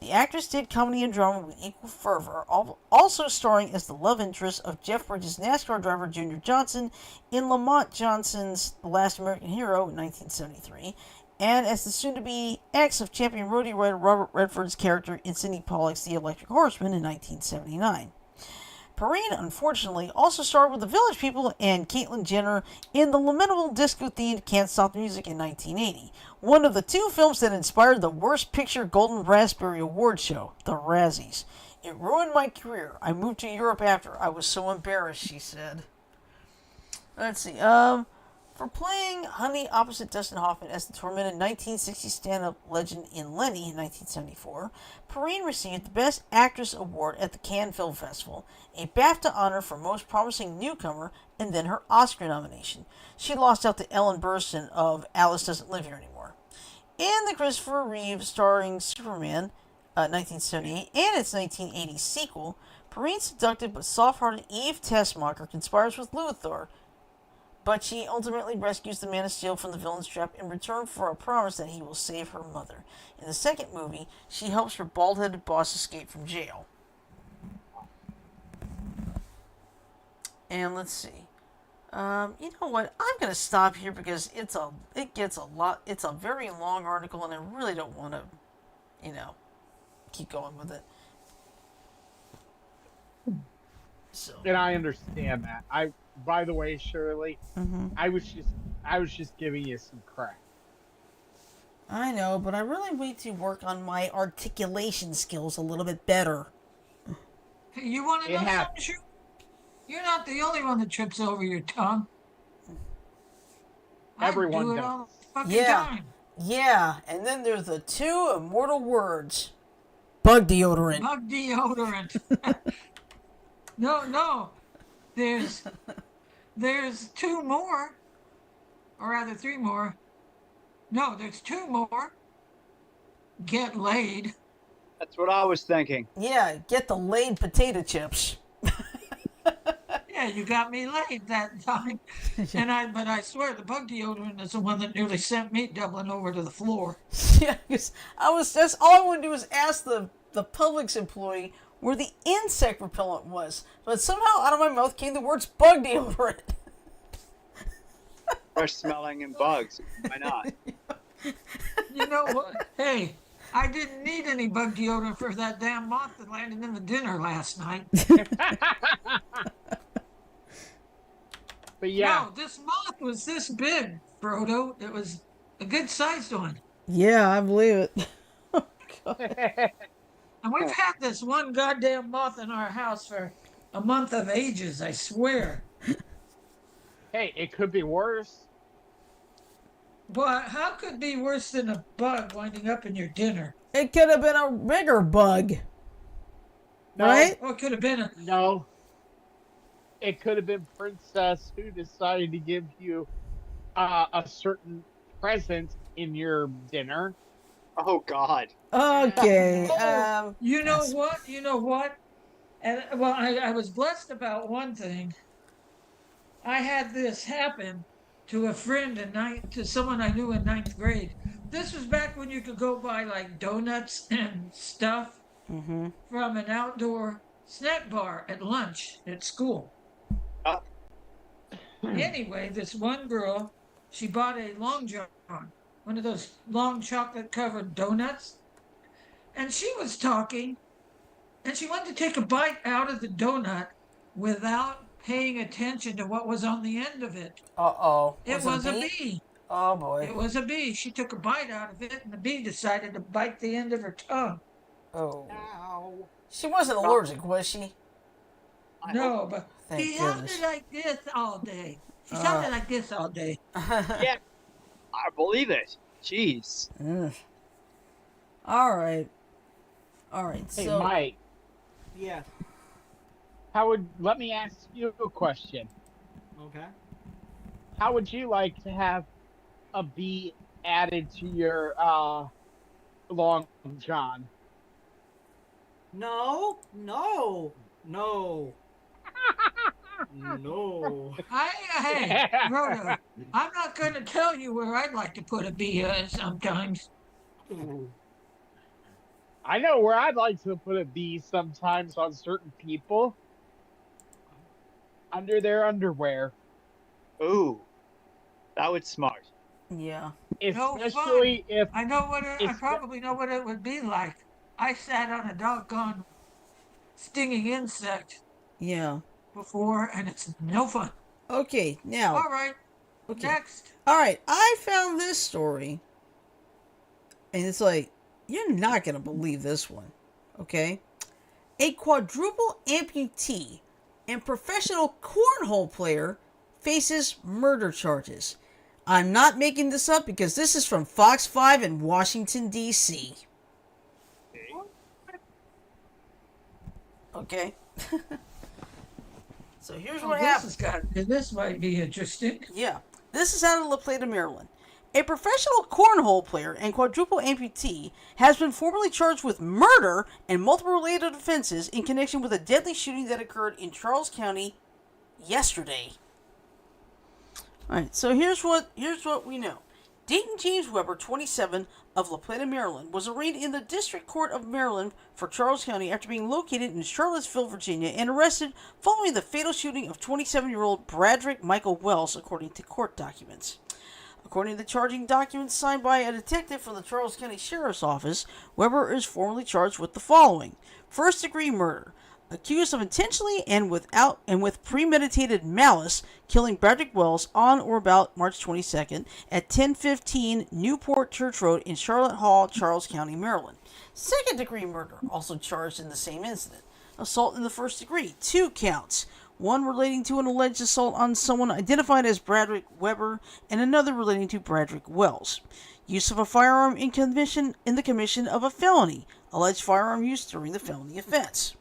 The actress did comedy and drama with equal fervor, also starring as the love interest of Jeff Bridges' NASCAR driver Junior Johnson in Lamont Johnson's The Last American Hero in 1973, and as the soon-to-be ex of champion rodeo rider Robert Redford's character in Sidney Pollack's The Electric Horseman in 1979. Perrine, unfortunately, also starred with the Village People and Caitlyn Jenner in the lamentable disco-themed Can't Stop the Music in 1980, one of the two films that inspired the Worst Picture Golden Raspberry Award show, the Razzies. It ruined my career. I moved to Europe after. I was so embarrassed, she said. Let's see, for playing Honey opposite Dustin Hoffman as the tormented 1960s stand-up legend in Lenny in 1974, Perrine received the Best Actress Award at the Cannes Film Festival, a BAFTA honor for Most Promising Newcomer, and then her Oscar nomination. She lost out to Ellen Burstyn of Alice Doesn't Live Here Anymore. In the Christopher Reeve starring Superman, 1978, and its 1980 sequel, Perrine seductive but soft-hearted Eve Tessmacher conspires with Luthor, but she ultimately rescues the Man of Steel from the villain's trap in return for a promise that he will save her mother. In the second movie, she helps her bald-headed boss escape from jail. And let's see. You know what? I'm going to stop here because it's a very long article, and I really don't want to, keep going with it. So. And I understand that. By the way, Shirley, I was just giving you some crap. I know, but I really need to work on my articulation skills a little bit better. Hey, you want to know something, Shu? You're not the only one that trips over your tongue. Everyone I do it does. all the fucking time. Yeah, and then there's the two immortal words. Bug deodorant. Bug deodorant. No. There's two more, or rather three more. No, there's two more. Get laid. That's what I was thinking. Yeah, get the laid potato chips. Yeah, you got me laid that time. But I swear the bug deodorant is the one that nearly sent me doubling over to the floor. Yeah, because that's all I want to do is ask the Publix employee where the insect repellent was. But somehow out of my mouth came the words bug deodorant. Fresh smelling and bugs. Why not? You know what? Hey, I didn't need any bug deodorant for that damn moth that landed in the dinner last night. But yeah. No, this moth was this big, Frodo. It was a good sized one. Yeah, I believe it. Oh, God. And we've had this one goddamn moth in our house for a month of ages, I swear. Hey, it could be worse. But how could it be worse than a bug winding up in your dinner? It could have been a bigger bug. No, right? Or it could have been a... No. It could have been Princess who decided to give you a certain present in your dinner. Oh, God. Okay. You know what? And well, I was blessed about one thing. I had this happen to a friend to someone I knew in 9th grade. This was back when you could go buy like donuts and stuff from an outdoor snack bar at lunch at school. Anyway, this one girl, she bought a Long John, one of those long chocolate covered donuts, and she was talking, and she wanted to take a bite out of the donut without paying attention to what was on the end of it. Uh-oh. It Was it was a a bee? bee. Oh, boy. It was a bee. She took a bite out of it, and the bee decided to bite the end of her tongue. Oh. Ow. She wasn't allergic, was she? I hope. No, but Thank she goodness. sounded like this all day. She sounded like this all day. Yeah, I believe it. Jeez. All right. All right. Hey, So, Mike, Yeah. let me ask you a question. Okay. How would you like to have a bee added to your long john? No. No. No. No. Hey, Rhoda, I'm not going to tell you where I'd like to put a bee sometimes. I know where I'd like to put a bee sometimes on certain people. Under their underwear. Ooh, that was smart. yeah. No fun. Especially if I it's probably know what it would be like. I sat on a doggone stinging insect Yeah. before, and it's no fun. Okay. Now. All right, Okay. next. All right. I found this story. And it's like, you're not going to believe this one. Okay? A quadruple amputee and professional cornhole player faces murder charges. I'm not making this up because this is from Fox 5 in Washington, D.C. Okay? So here's what happened. This might be interesting. Yeah. This is out of La Plata, Maryland. A professional cornhole player and quadruple amputee has been formally charged with murder and multiple related offenses in connection with a deadly shooting that occurred in Charles County yesterday. Alright, so here's what we know. Dayton James Weber, 27, of La Plata, Maryland, was arraigned in the District Court of Maryland for Charles County after being located in Charlottesville, Virginia, and arrested following the fatal shooting of 27-year-old Bradrick Michael Wells, according to court documents. According to the charging documents signed by a detective from the Charles County Sheriff's Office, Weber is formally charged with the following: first-degree murder, accused of intentionally and with premeditated malice killing Bradrick Wells on or about March 22nd at 1015 Newport Church Road in Charlotte Hall, Charles County, Maryland. Second-degree murder, also charged in the same incident. Assault in the first degree, 2 counts. One relating to an alleged assault on someone identified as Bradrick Weber, and another relating to Bradrick Wells. Use of a firearm in the commission of a felony. Alleged firearm use during the felony offense.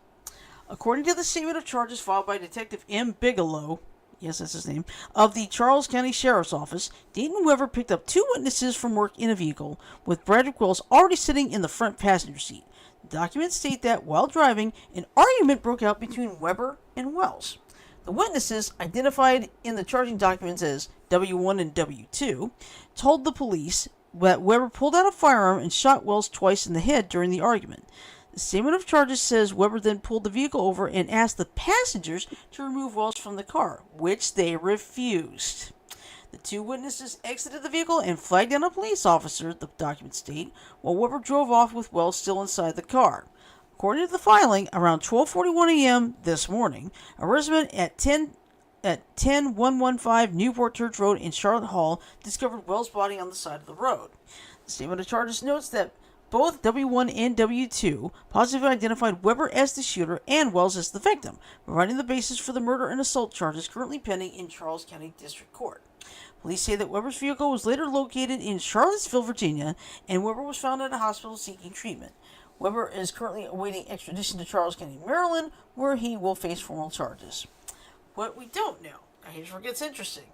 According to the statement of charges filed by Detective M. Bigelow, yes, that's his name, of the Charles County Sheriff's Office, Dayton Weber picked up 2 witnesses from work in a vehicle, with Bradrick Wells already sitting in the front passenger seat. The documents state that, while driving, an argument broke out between Weber and Wells. The witnesses, identified in the charging documents as W1 and W2, told the police that Weber pulled out a firearm and shot Wells twice in the head during the argument. The statement of charges says Weber then pulled the vehicle over and asked the passengers to remove Wells from the car, which they refused. The 2 witnesses exited the vehicle and flagged down a police officer, the documents state, while Weber drove off with Wells still inside the car. According to the filing, around 12:41 a.m. this morning, a resident at 10115 Newport Church Road in Charlotte Hall discovered Wells' body on the side of the road. The statement of charges notes that both W1 and W2 positively identified Weber as the shooter and Wells as the victim, providing the basis for the murder and assault charges currently pending in Charles County District Court. Police say that Weber's vehicle was later located in Charlottesville, Virginia, and Weber was found at a hospital seeking treatment. Weber is currently awaiting extradition to Charles County, Maryland, where he will face formal charges. What we don't know, now here's where it gets interesting.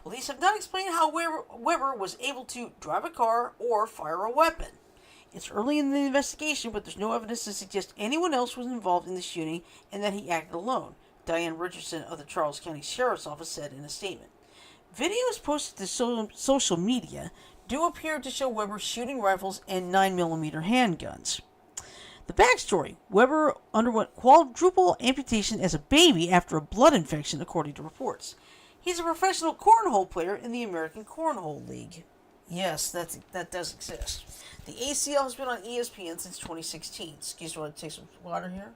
Police have not explained how Weber was able to drive a car or fire a weapon. It's early in the investigation, but there's no evidence to suggest anyone else was involved in the shooting and that he acted alone, Diane Richardson of the Charles County Sheriff's Office said in a statement. Videos posted to social media do appear to show Weber shooting rifles and 9mm handguns. The backstory: Weber underwent quadruple amputation as a baby after a blood infection, according to reports. He's a professional cornhole player in the American Cornhole League. Yes, that does exist. The ACL has been on ESPN since 2016. Excuse me while I take some water here.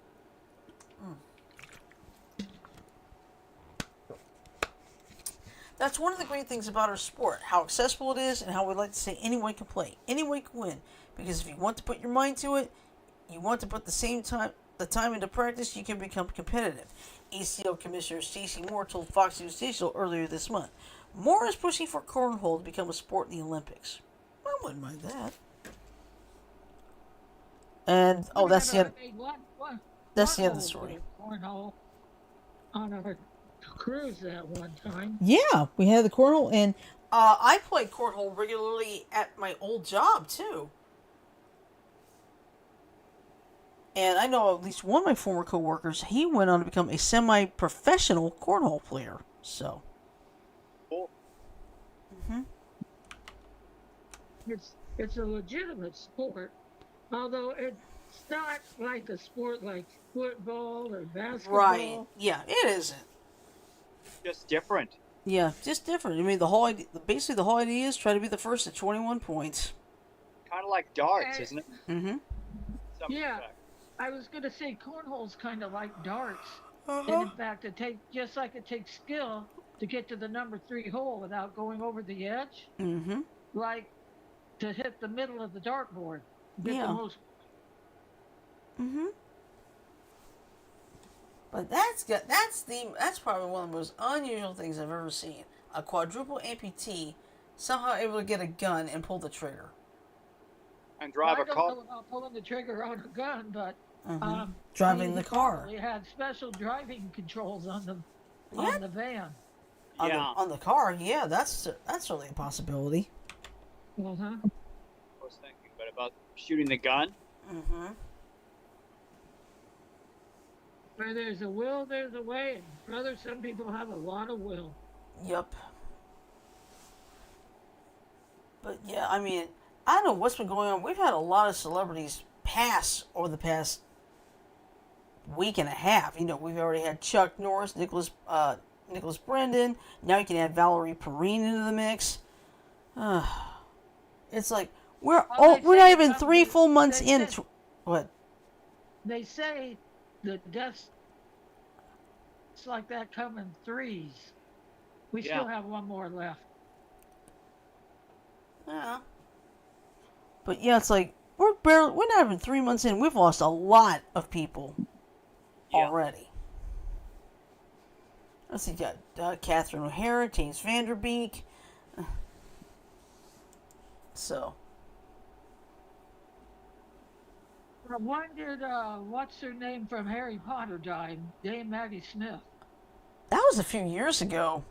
That's one of the great things about our sport, how accessible it is and how we like to say anyone can play, anyone can win. Because if you want to put your mind to it, you want to put the time into practice, you can become competitive. ACL Commissioner Stacey Moore told Fox News Digital earlier this month. Moore is pushing for cornhole to become a sport in the Olympics. I wouldn't mind that. And that's the end. That's the end of the story. Cornhole on a cruise that one time. Yeah, we had the cornhole, and I played cornhole regularly at my old job too. And I know at least one of my former coworkers. He went on to become a semi-professional cornhole player. So. Cool. It's a legitimate sport, although it's not like a sport like football or basketball. Right. Yeah, it isn't. Just different. Yeah, just different. I mean, the whole idea, basically the whole idea is try to be the first at 21 points. Kind of like darts, isn't it? Mm-hmm. Some Yeah, respect. I was going to say cornhole's kind of like darts. Uh-huh. And in fact, it takes skill to get to the number 3 hole without going over the edge. Mm-hmm. Like to hit the middle of the dartboard. Get Yeah. the most. Mm-hmm. But that's probably one of the most unusual things I've ever seen. A quadruple amputee somehow able to get a gun and pull the trigger. And drive I a don't car. know about pulling the trigger on a gun, but Driving the car. They had special driving controls on the Yeah. van. Yeah. On the car, yeah, that's certainly a possibility. Uh-huh. I was thinking, but about shooting the gun. Mm-hmm. Where there's a will, there's a way. And brother, some people have a lot of will. Yep. But yeah, I mean, I don't know what's been going on. We've had a lot of celebrities pass over the past week and a half. You know, we've already had Chuck Norris, Nicholas Brendan. Now you can add Valerie Perrine into the mix. It's like we're not even 3 full months in. What? They say the deaths like that come in threes. We still have one more left. Yeah. But yeah, it's like we're not even 3 months in. We've lost a lot of people already. Let's see, you got Catherine O'Hara, James Vanderbeek. So. When did what's her name from Harry Potter die? Dame Maggie Smith. That was a few years ago.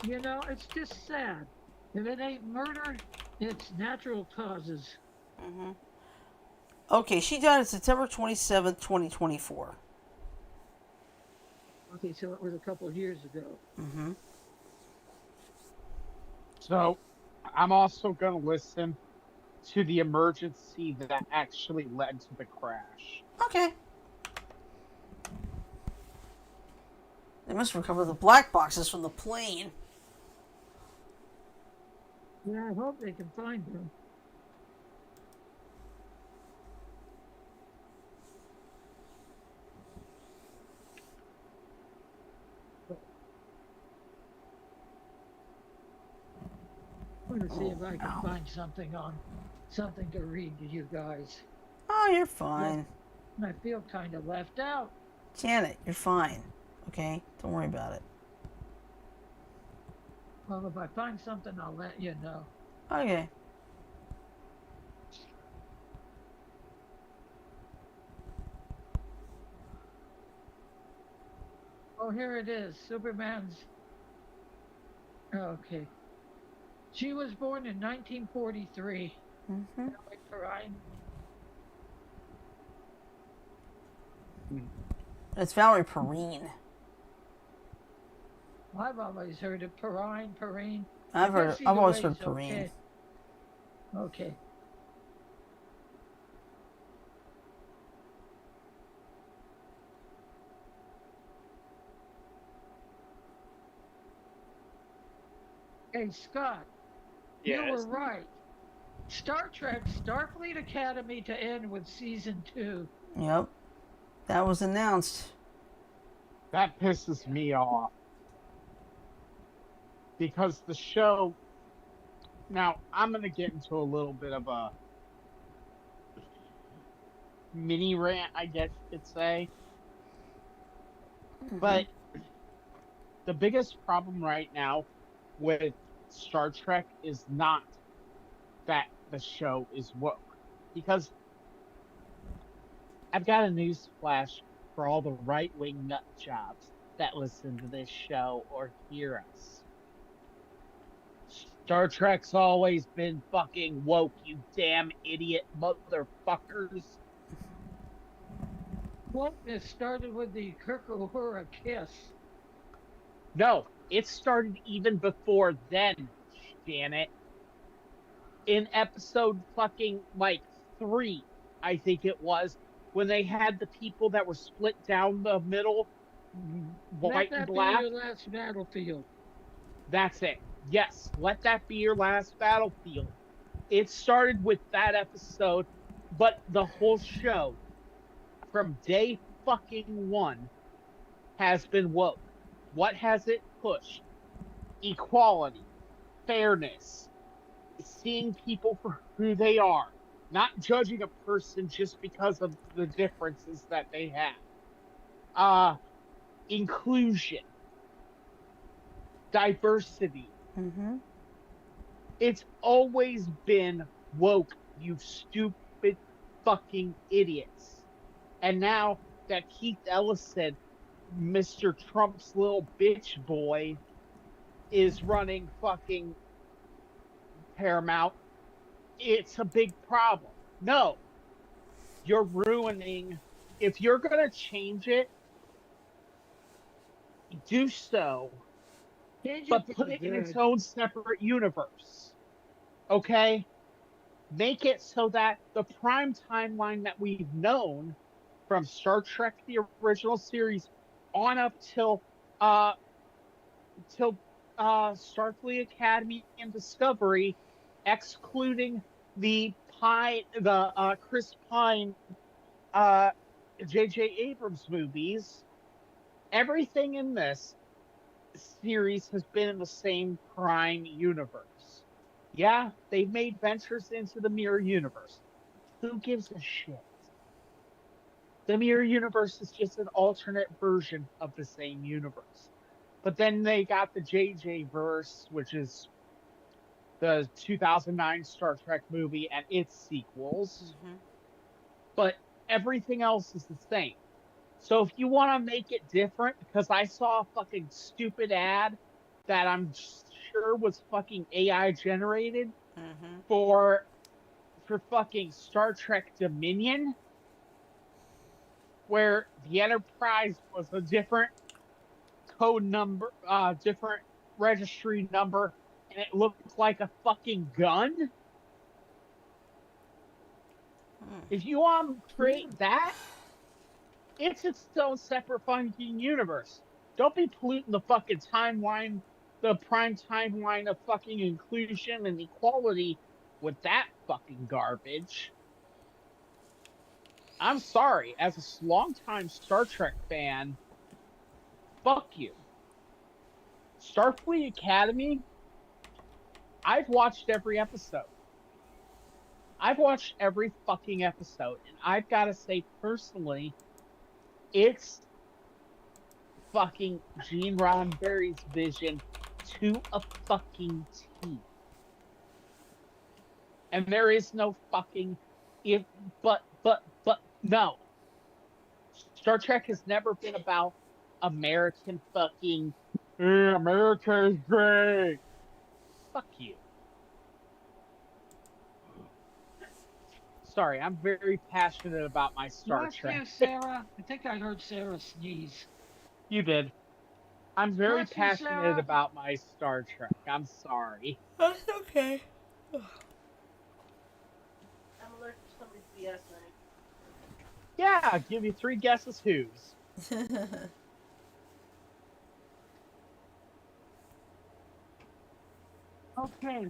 You know, it's just sad. If it ain't murder, it's natural causes. Mm-hmm. Okay, she died on September 27th, 2024. Okay, so it was a couple of years ago. Mm-hmm. So I'm also going to listen to the emergency that actually led to the crash. Okay. They must recover the black boxes from the plane. Yeah, I hope they can find them. I'm going to see if I can find something to read to you guys. Oh, you're fine. And I feel kind of left out. Janet, you're fine. Okay? Don't worry about it. Well, if I find something, I'll let you know. Okay. Oh, here it is. Superman's. Okay. She was born in 1943. Mm-hmm. It's Valerie Perrine. I've always heard of Perrine. I've always heard Perrine. Okay. Hey, Scott. Yes. You were right. Star Trek Starfleet Academy to end with season 2. Yep. That was announced. That pisses me off because the show. Now, I'm going to get into a little bit of a mini rant, I guess you could say. Mm-hmm. But the biggest problem right now with Star Trek is not that the show is woke. Because I've got a news flash for all the right wing nut jobs that listen to this show or hear us. Star Trek's always been fucking woke, you damn idiot motherfuckers. Wokeness started with the Kirk Uhura kiss. No, it started even before then, Janet. In episode fucking like 3, I think it was, when they had the people that were split down the middle, Let white and that be black. your last battlefield. That's it. Yes, let that be your last battlefield. It started with that episode, but the whole show from day fucking one has been woke. What has it pushed? Equality, fairness, seeing people for who they are, not judging a person just because of the differences that they have. Inclusion, diversity. Mm-hmm. It's always been woke, you stupid fucking idiots. And now that Keith Ellison, Mr. Trump's little bitch boy, is running fucking Paramount, it's a big problem. No, you're ruining. If you're going to change it, do so, Change it but for put the it in its good. own separate universe. Okay? Make it so that the prime timeline that we've known from Star Trek the original series on up uh till Starfleet Academy and Discovery, excluding the Chris Pine uh J.J. Abrams movies, everything in this series has been in the same prime universe. Yeah, they've made ventures into the mirror universe. Who gives a shit? The mirror universe is just an alternate version of the same universe. But then they got the JJ verse, which is the 2009 Star Trek movie and its sequels. Mm-hmm. But everything else is the same. So if you want to make it different, because I saw a fucking stupid ad that I'm sure was fucking AI generated Mm-hmm. for fucking Star Trek Dominion, where the Enterprise was a different code number, different registry number, and it looked like a fucking gun. If you want to create that, it's its own separate fucking universe. Don't be polluting the fucking timeline, the prime timeline of fucking inclusion and equality with that fucking garbage. I'm sorry, as a longtime Star Trek fan, fuck you. Starfleet Academy, I've watched every episode. I've watched every fucking episode, and I've got to say personally, it's fucking Gene Roddenberry's vision to a fucking T. And there is no fucking if but no. Star Trek has never been about American fucking America is great. Fuck you. Sorry, I'm very passionate about my Star Bless Trek. you, Sarah. I think I heard Sarah sneeze. You did. I'm very Bless you, passionate Sarah. about my Star Trek. I'm sorry. That's okay. I'm allergic to somebody's BS Yeah, I'll give you 3 guesses whose. night. Okay,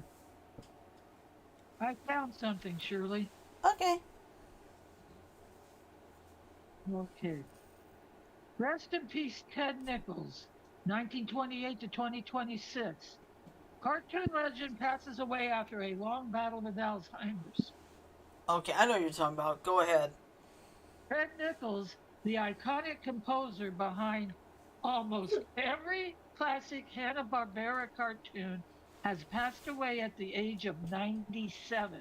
I found something, Shirley. Okay. Okay. Rest in peace, Ted Nichols, 1928 to 2026. Cartoon legend passes away after a long battle with Alzheimer's. Okay, I know what you're talking about. Go ahead. Ted Nichols, the iconic composer behind almost every classic Hanna-Barbera cartoon, has passed away at the age of 97.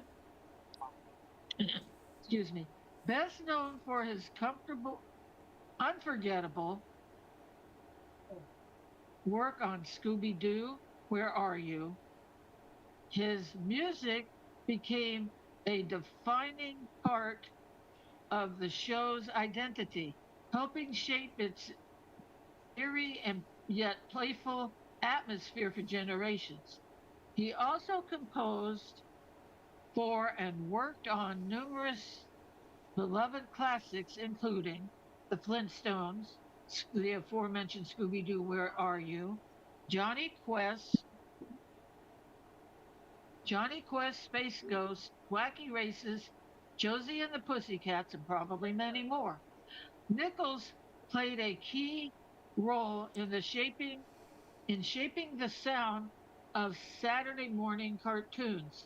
Excuse me. Best known for his comfortable, unforgettable work on Scooby Doo, Where Are You? His music became a defining part of the show's identity, helping shape its eerie and yet playful atmosphere for generations. He also composed for and worked on numerous beloved classics, including The Flintstones, the aforementioned Scooby Doo, Where Are You? Johnny Quest, Johnny Quest, Space Ghost, Wacky Races, Josie and the Pussycats, and probably many more. Nichols played a key role in shaping the sound of Saturday morning cartoons,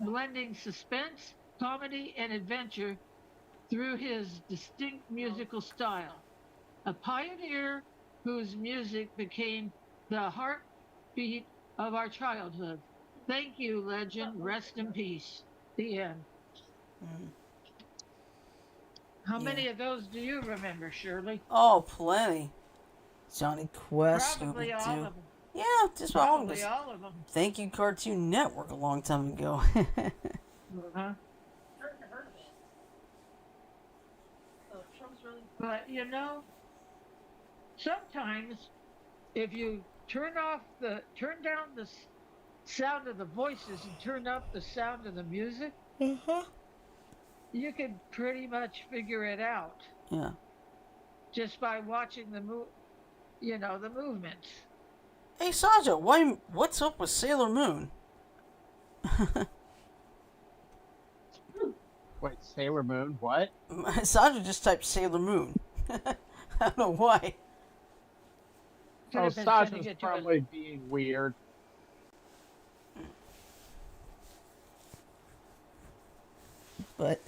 blending suspense, comedy, and adventure through his distinct musical style. A pioneer whose music became the heartbeat of our childhood. Thank you, legend. Rest in peace. The end. Mm, How yeah. many of those do you remember, Shirley? Oh, plenty. Johnny Quest, Probably Scooby all Doo. of them. Yeah, just about all of Probably us. all of them. Thank you, Cartoon Network, a long time ago. Uh-huh. But you know, sometimes if you turn down the sound of the voices and turn up the sound of the music, Uh-huh. you can pretty much figure it out Yeah. just by watching the movements. Hey, Saja, what's up with Sailor Moon? Wait, Sailor Moon? What? Saja just typed Sailor Moon. I don't know why. Could Oh, have been sending Sasha's it to us. probably being weird. But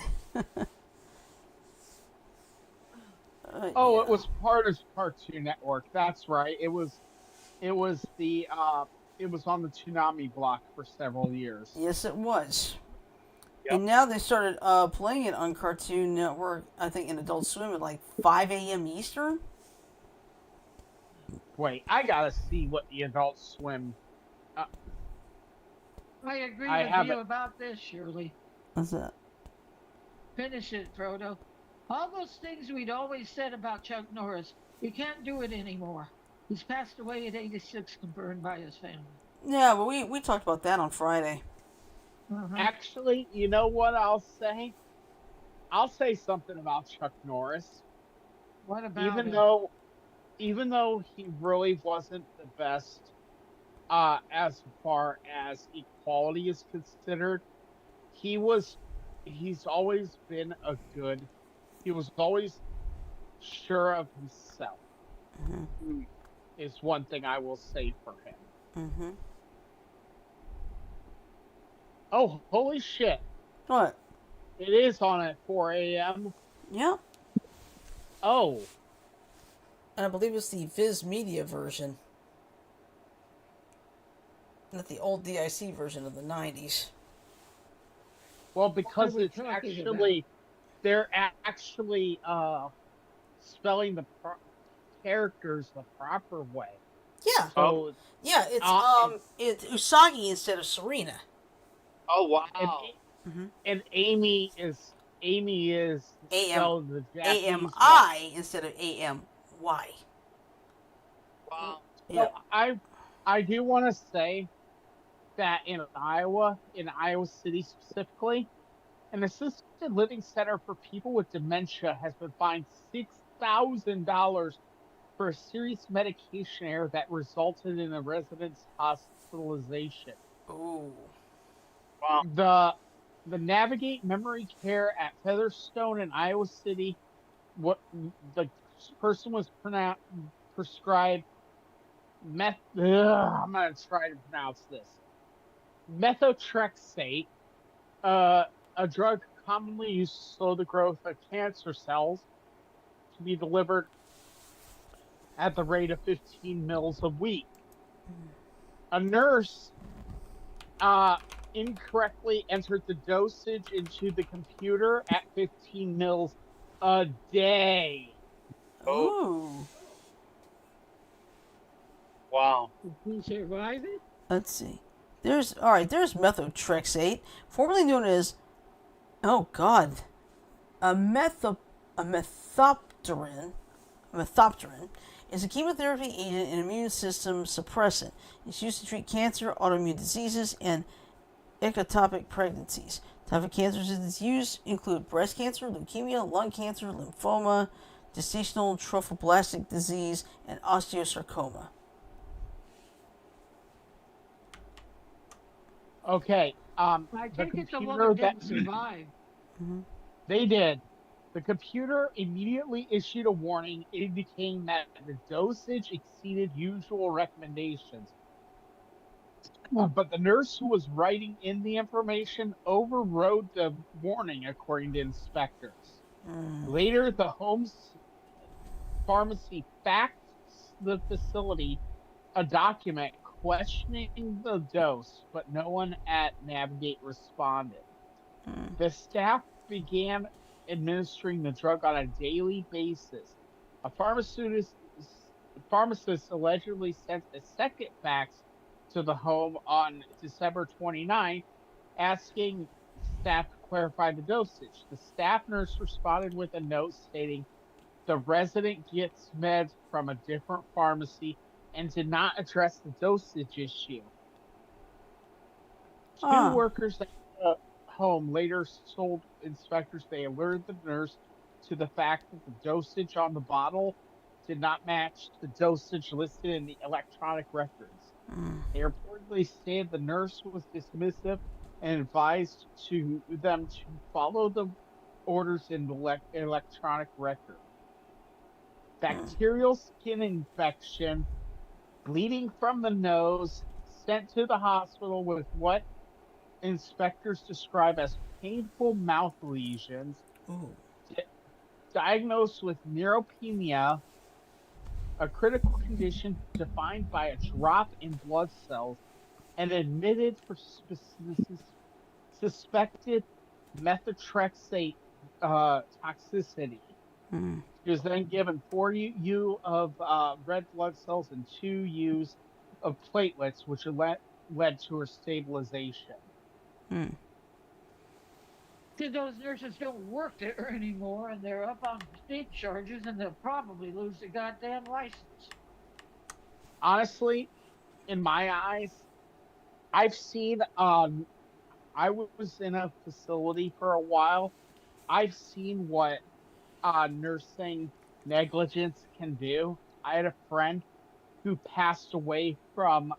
Oh, yeah. it was part of Cartoon Network. That's right. It was it was on the Toonami block for several years. Yes, it was. Yep. And now they started playing it on Cartoon Network, I think in Adult Swim at like 5 a.m. Eastern. Wait, I gotta see what the Adult Swim. Uh, I agree I with have you it. about this, Shirley. What's that? Finish it, Frodo. All those things we'd always said about Chuck Norris, we can't do it anymore. He's passed away at 86, confirmed by his family. Yeah, but we talked about that on Friday. Uh-huh. Actually, you know what I'll say? I'll say something about Chuck Norris. What about Even him? though, even though he really wasn't the best, as far as equality is considered, he was. He's always been a good. He was always sure of himself. Mm-hmm. Is one thing I will say for him. Mm-hmm. Oh, holy shit! What? It is on at 4 a.m. Yeah. Oh, And I believe it's the Viz Media version. Not the old DIC version of the 90s. well, What are because we it's talking actually they're actually spelling the characters the proper way. Yeah. So Yeah, it's uh, it's Usagi instead of Serena. Oh and wow. Mm-hmm. and Amy is AM spelled the Japanese way. AMI instead of AMY. Wow. Yeah. So I do want to say that in Iowa City specifically, an assisted living center for people with dementia has been fined $6,000 for a serious medication error that resulted in a resident's hospitalization. Ooh. Wow. The Navigate Memory Care at Featherstone in Iowa City what the person was prescribed I'm gonna try to pronounce this methotrexate, a drug commonly used to slow the growth of cancer cells, to be delivered at the rate of 15 mils a week. A nurse incorrectly entered the dosage into the computer at 15 mils a day. Oh, Ooh. wow. Did he survive it? Let's see. There's methotrexate, formerly known as, oh God, a methopterin is a chemotherapy agent and immune system suppressant. It's used to treat cancer, autoimmune diseases, and ectopic pregnancies. Type of cancers its use include breast cancer, leukemia, lung cancer, lymphoma, gestational trophoblastic disease, and osteosarcoma. Okay, I the take it the computer woman that didn't survive. they did. The computer immediately issued a warning indicating that the dosage exceeded usual recommendations. But the nurse who was writing in the information overrode the warning, according to inspectors. Later, the home's pharmacy faxed the facility a document questioning the dose, but no one at Navigate responded. The staff began administering the drug on a daily basis. A pharmacist allegedly sent a second fax to the home on December 29th, asking staff to clarify the dosage. The staff nurse responded with a note stating the resident gets meds from a different pharmacy and did not address the dosage issue. Two Ah. workers at the home later told inspectors they alerted the nurse to the fact that the dosage on the bottle did not match the dosage listed in the electronic records. They reportedly said the nurse was dismissive and advised them to follow the orders in the electronic record. Bacterial skin infection, bleeding from the nose, sent to the hospital with what inspectors describe as painful mouth lesions, Ooh. diagnosed with neutropenia, a critical condition defined by a drop in blood cells, and admitted for suspected methotrexate toxicity. She was then given 4 U of red blood cells and 2 U's of platelets, which led to her stabilization. Because those nurses don't work there anymore, and they're up on state charges, and they'll probably lose the goddamn license. Honestly, in my eyes, I've seen I was in a facility for a while. I've seen what nursing negligence can do. I had a friend who passed away from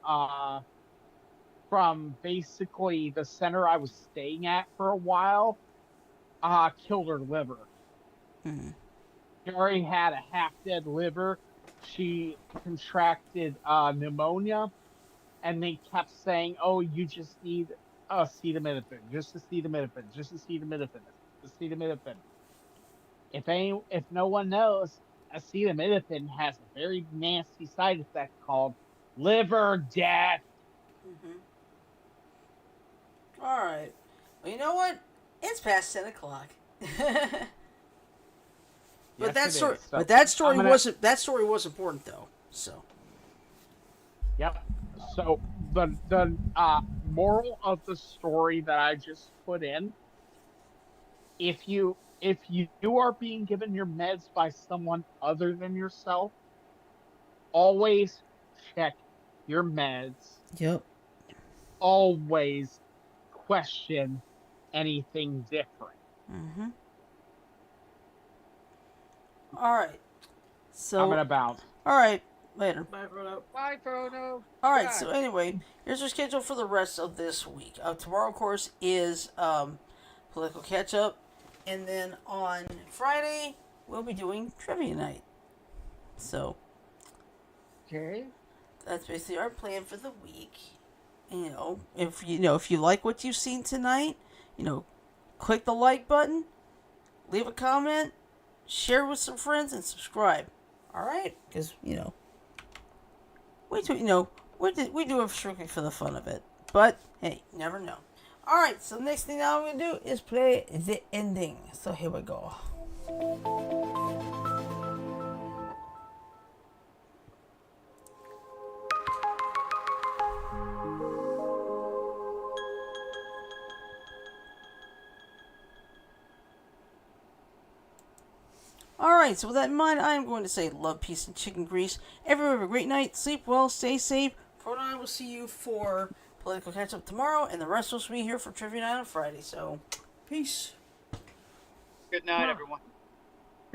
basically the center I was staying at for a while, killed her liver. She already had a half dead liver. She contracted pneumonia, and they kept saying, "Oh, you just need acetaminophen, just acetaminophen, just acetaminophen, acetaminophen." If no one knows, acetaminophen has a very nasty side effect called liver death. All right. Well, you know what? It's past 10 o'clock. But Yes, it is. So that story I'm gonna- was important though. So. Yep. So the moral of the story that I just put in: if you are being given your meds by someone other than yourself, always check your meds. Yep. Always question anything different. All right. So. I'm gonna bounce. All right. Later. Bye, Frodo. Bye, Frodo. All right. God. So anyway, here's our schedule for the rest of this week. Tomorrow, of course, is political catch up, and then on Friday we'll be doing trivia night. So Okay. that's basically our plan for the week. If you like what you've seen tonight, click the like button, leave a comment, share with some friends, and subscribe. All right, because we do it strictly for the fun of it. But hey, never know. All right, so next thing now I'm gonna do is play the ending. So here we go. Alright, so with that in mind, I am going to say love, peace, and chicken grease. Everyone have a great night. Sleep well, stay safe. For now, I will see you for Political Catch Up tomorrow, and the rest will be here for Trivia Night on Friday. So, peace. Good night, everyone.